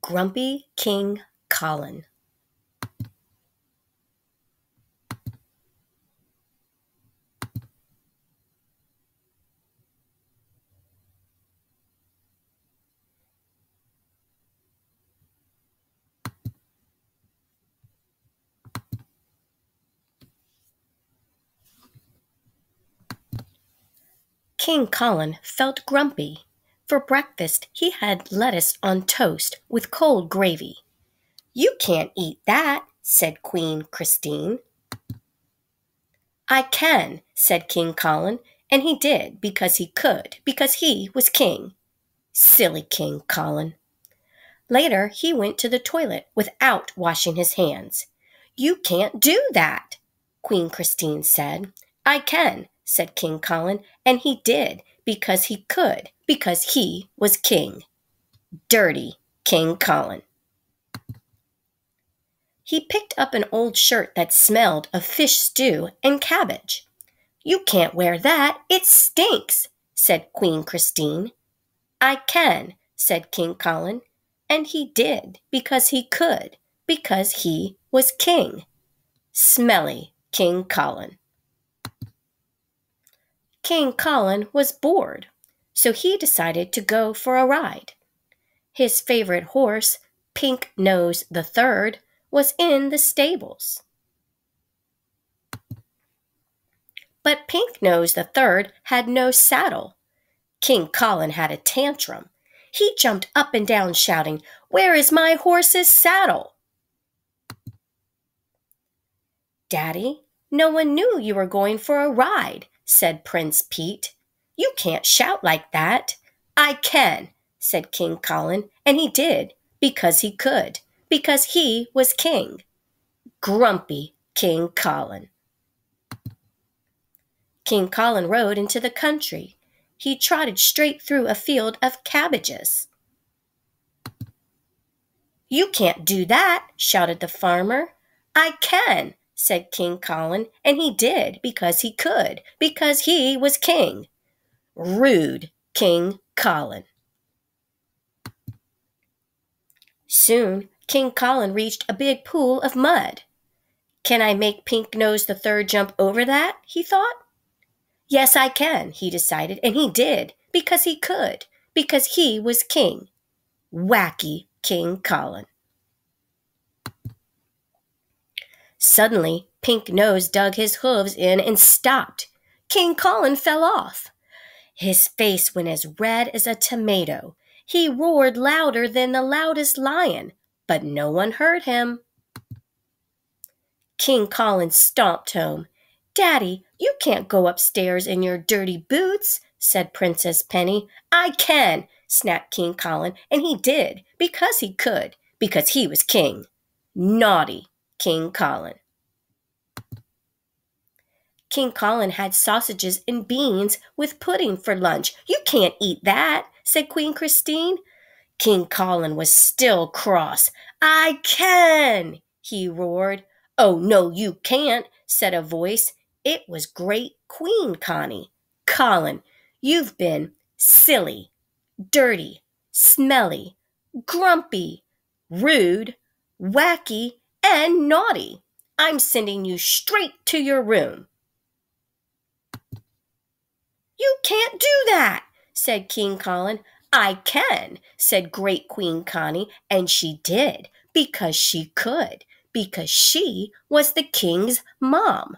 Grumpy King Colin. King Colin felt grumpy. For breakfast, he had lettuce on toast with cold gravy. "You can't eat that," said Queen Christine. "I can," said King Colin, and he did because he could, because he was king. Silly King Colin. Later, he went to the toilet without washing his hands. "You can't do that," Queen Christine said. "I can," said King Colin, and he did because he could, because he was king. Dirty King Colin. He picked up an old shirt that smelled of fish stew and cabbage. "You can't wear that, it stinks," said Queen Christine. "I can," said King Colin, and he did because he could, because he was king. Smelly King Colin. King Colin was bored, so he decided to go for a ride. His favorite horse, Pink Nose the Third, was in the stables. But Pink Nose the Third had no saddle. King Colin had a tantrum. He jumped up and down shouting, "Where is my horse's saddle?" "Daddy, no one knew you were going for a ride," said Prince Pete. "You can't shout like that." "I can," said King Colin, and he did because he could, because he was king. Grumpy King Colin. King Colin rode into the country. He trotted straight through a field of cabbages. "You can't do that," shouted the farmer. "I can," said King Colin, and he did because he could, because he was king. Rude King Colin. Soon King Colin reached a big pool of mud. "Can I make Pink Nose the Third jump over that?" he thought. "Yes, I can," he decided, and he did because he could, because he was king. Wacky King Colin. Suddenly, Pink Nose dug his hooves in and stopped. King Colin fell off. His face went as red as a tomato. He roared louder than the loudest lion, but no one heard him. King Colin stomped home. "Daddy, you can't go upstairs in your dirty boots," said Princess Penny. "I can," snapped King Colin, and he did because he could, because he was king. Naughty King Colin. King Colin had sausages and beans with pudding for lunch. "You can't eat that," said Queen Christine. King Colin was still cross. "I can," he roared. "Oh, no, you can't," said a voice. It was Great Queen Connie. "Colin, you've been silly, dirty, smelly, grumpy, rude, wacky, and naughty. I'm sending you straight to your room." "You can't do that," said King Colin. "I can," said Great Queen Connie, and she did because she could, because she was the king's mom.